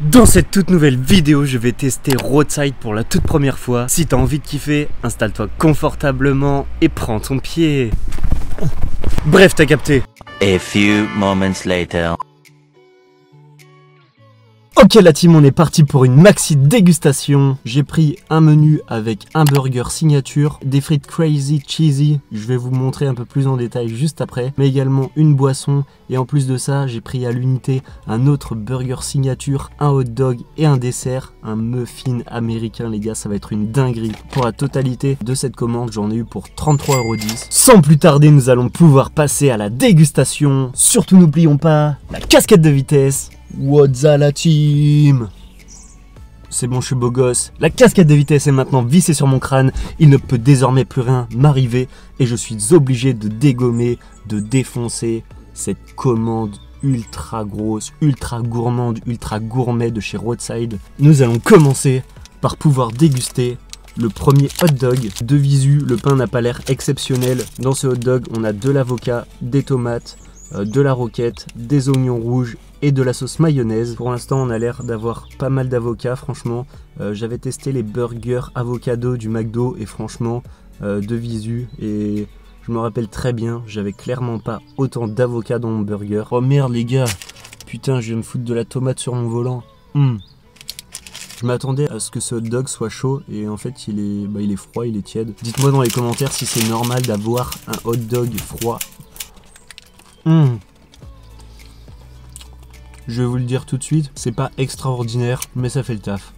Dans cette toute nouvelle vidéo, je vais tester Roadside pour la toute première fois. Si t'as envie de kiffer, installe-toi confortablement et prends ton pied. Bref, t'as capté. A few moments later. Ok la team, on est parti pour une maxi dégustation. J'ai pris un menu avec un burger signature, des frites crazy cheesy, je vais vous montrer un peu plus en détail juste après, mais également une boisson, et en plus de ça, j'ai pris à l'unité un autre burger signature, un hot dog et un dessert, un muffin américain les gars, ça va être une dinguerie. Pour la totalité de cette commande, j'en ai eu pour 33,10 €. Sans plus tarder, nous allons pouvoir passer à la dégustation. Surtout n'oublions pas la casquette de vitesse. What's up la team? C'est bon, je suis beau gosse. La casquette de vitesse est maintenant vissée sur mon crâne. Il ne peut désormais plus rien m'arriver. Et je suis obligé de dégommer, de défoncer cette commande ultra grosse, ultra gourmande, ultra gourmet de chez Roadside. Nous allons commencer par pouvoir déguster le premier hot dog. De visu, le pain n'a pas l'air exceptionnel. Dans ce hot dog, on a de l'avocat, des tomates, de la roquette, des oignons rouges et de la sauce mayonnaise. Pour l'instant on a l'air d'avoir pas mal d'avocats franchement. J'avais testé les burgers avocado du McDo et franchement de visu, et je me rappelle très bien, j'avais clairement pas autant d'avocats dans mon burger. Oh merde les gars, putain je viens de foutre de la tomate sur mon volant. Je m'attendais à ce que ce hot dog soit chaud et en fait il est froid, il est tiède. Dites-moi dans les commentaires si c'est normal d'avoir un hot dog froid. Je vais vous le dire tout de suite, c'est pas extraordinaire, mais ça fait le taf.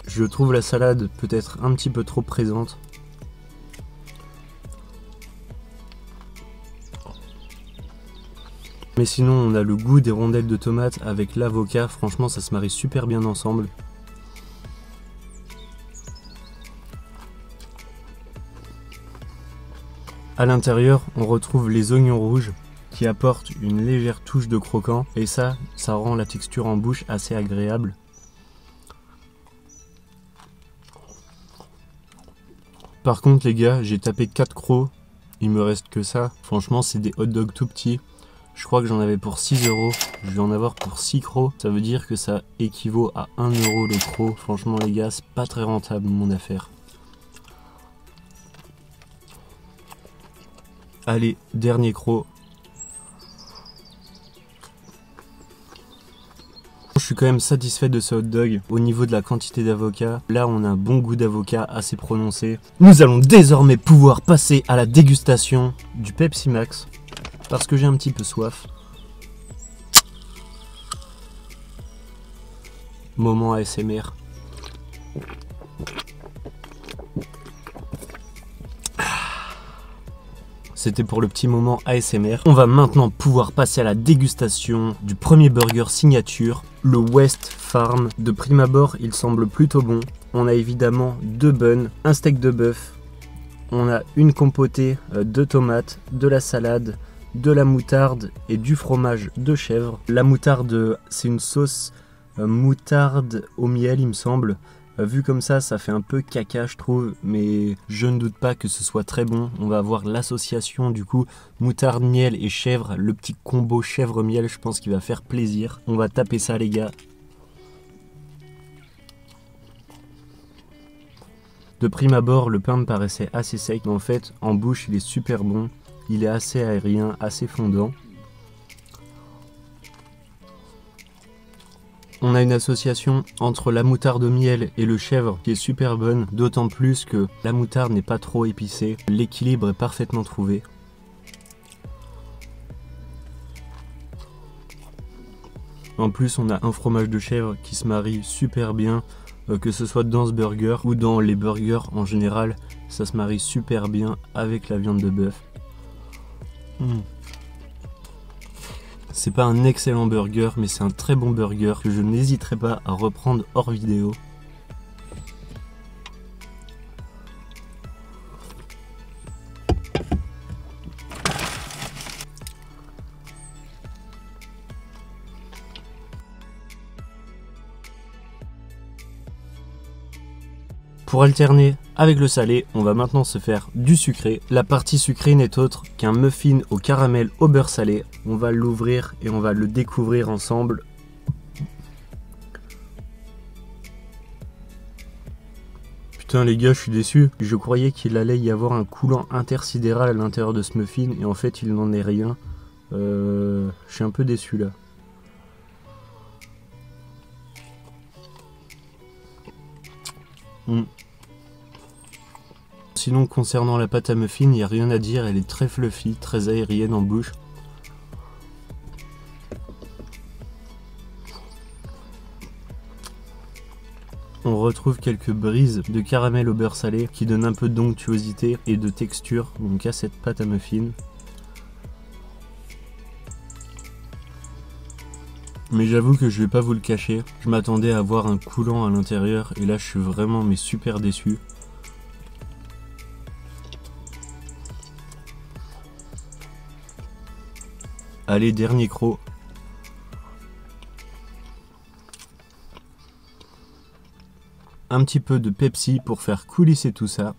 Je trouve la salade peut-être un petit peu trop présente. Mais sinon, on a le goût des rondelles de tomates avec l'avocat. Franchement, ça se marie super bien ensemble. À l'intérieur, on retrouve les oignons rouges qui apportent une légère touche de croquant. Et ça rend la texture en bouche assez agréable. Par contre les gars, j'ai tapé 4 crocs. Il me reste que ça. Franchement, c'est des hot dogs tout petits. Je crois que j'en avais pour 6 €. Je vais en avoir pour 6 crocs. Ça veut dire que ça équivaut à 1 € le croc. Franchement les gars, c'est pas très rentable mon affaire. Allez, dernier croc. Je suis quand même satisfait de ce hot dog. Au niveau de la quantité d'avocat, là on a un bon goût d'avocat assez prononcé. Nous allons désormais pouvoir passer à la dégustation du Pepsi Max, parce que j'ai un petit peu soif. Moment ASMR. C'était pour le petit moment ASMR. On va maintenant pouvoir passer à la dégustation du premier burger signature, le West Farm. De prime abord, il semble plutôt bon. On a évidemment 2 buns, un steak de bœuf, on a une compotée de tomates, de la salade, de la moutarde et du fromage de chèvre. La moutarde, c'est une sauce moutarde au miel, il me semble. Vu comme ça fait un peu caca je trouve, mais je ne doute pas que ce soit très bon. On va avoir l'association du coup moutarde, miel et chèvre, le petit combo chèvre-miel, je pense qu'il va faire plaisir. On va taper ça les gars. De prime abord, le pain me paraissait assez sec, mais en fait en bouche il est super bon. Il est assez aérien, assez fondant. On a une association entre la moutarde au miel et le chèvre qui est super bonne, d'autant plus que la moutarde n'est pas trop épicée. L'équilibre est parfaitement trouvé. En plus, on a un fromage de chèvre qui se marie super bien, que ce soit dans ce burger ou dans les burgers en général, ça se marie super bien avec la viande de bœuf. C'est pas un excellent burger, mais c'est un très bon burger que je n'hésiterai pas à reprendre hors vidéo. Pour alterner avec le salé, on va maintenant se faire du sucré. La partie sucrée n'est autre qu'un muffin au caramel au beurre salé. On va l'ouvrir et on va le découvrir ensemble. Putain les gars, je suis déçu. Je croyais qu'il allait y avoir un coulant intersidéral à l'intérieur de ce muffin et en fait il n'en est rien. Je suis un peu déçu là. Sinon concernant la pâte à muffin, il n'y a rien à dire, elle est très fluffy, très aérienne en bouche. On retrouve quelques brises de caramel au beurre salé qui donnent un peu d'onctuosité et de texture donc à cette pâte à muffin. Mais j'avoue que je vais pas vous le cacher, je m'attendais à avoir un coulant à l'intérieur et là je suis vraiment mais super déçu. Allez, dernier croc. Un petit peu de Pepsi pour faire coulisser tout ça.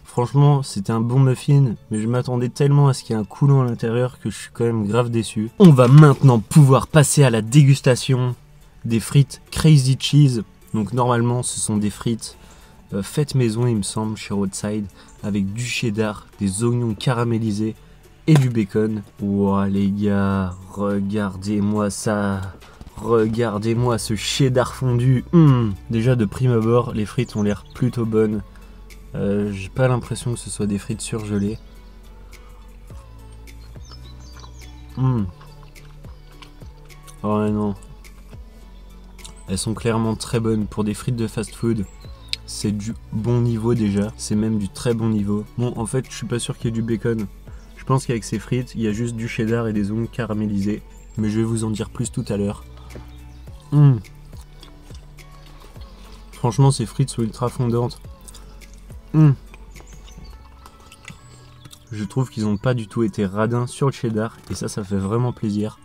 Franchement, c'était un bon muffin, mais je m'attendais tellement à ce qu'il y ait un coulant à l'intérieur que je suis quand même grave déçu. On va maintenant pouvoir passer à la dégustation des frites Crazy Cheese. Donc normalement, ce sont des frites faites maison, il me semble, chez Roadside, avec du cheddar, des oignons caramélisés et du bacon. Ouah les gars, regardez-moi ça. Regardez-moi ce cheddar fondu. Déjà de prime abord, les frites ont l'air plutôt bonnes. J'ai pas l'impression que ce soit des frites surgelées. Oh ouais, non. Elles sont clairement très bonnes pour des frites de fast-food. C'est du bon niveau déjà, c'est même du très bon niveau. Bon, en fait, je suis pas sûr qu'il y ait du bacon. Je pense qu'avec ces frites, il y a juste du cheddar et des oignons caramélisés. Mais je vais vous en dire plus tout à l'heure. Franchement, ces frites sont ultra fondantes. Je trouve qu'ils n'ont pas du tout été radins sur le cheddar. Et ça fait vraiment plaisir.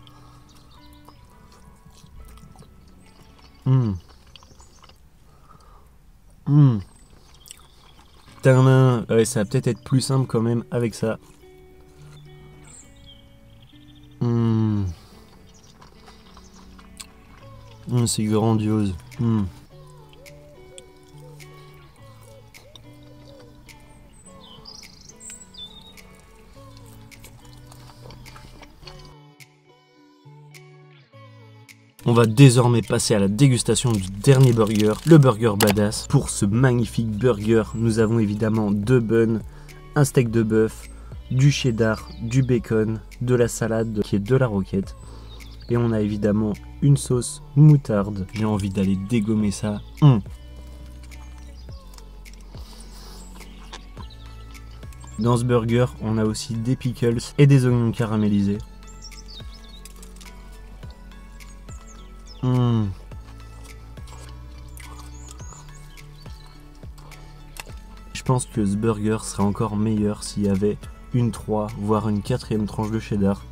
Ouais, ça va peut-être être plus simple quand même avec ça. C'est grandiose. On va désormais passer à la dégustation du dernier burger, le burger badass. Pour ce magnifique burger, nous avons évidemment 2 buns, un steak de bœuf, du cheddar, du bacon, de la salade qui est de la roquette. Et on a évidemment une sauce moutarde. J'ai envie d'aller dégommer ça. Dans ce burger, on a aussi des pickles et des oignons caramélisés. Je pense que ce burger serait encore meilleur s'il y avait une 3, voire une 4e tranche de cheddar.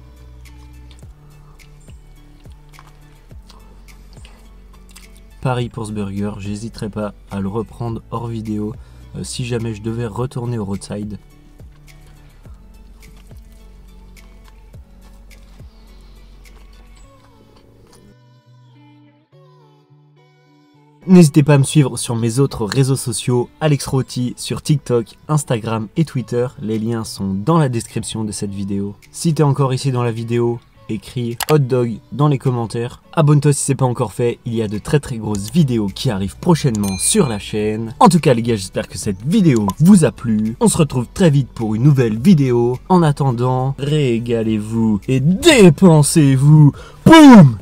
Pareil pour ce burger, j'hésiterai pas à le reprendre hors vidéo si jamais je devais retourner au Roadside. N'hésitez pas à me suivre sur mes autres réseaux sociaux, Alex Roti sur TikTok, Instagram et Twitter. Les liens sont dans la description de cette vidéo. Si t'es encore ici dans la vidéo, écris hot dog dans les commentaires. Abonne-toi si c'est pas encore fait, il y a de très grosses vidéos qui arrivent prochainement sur la chaîne. En tout cas les gars, j'espère que cette vidéo vous a plu. On se retrouve très vite pour une nouvelle vidéo. En attendant, régalez-vous et dépensez-vous. Boum!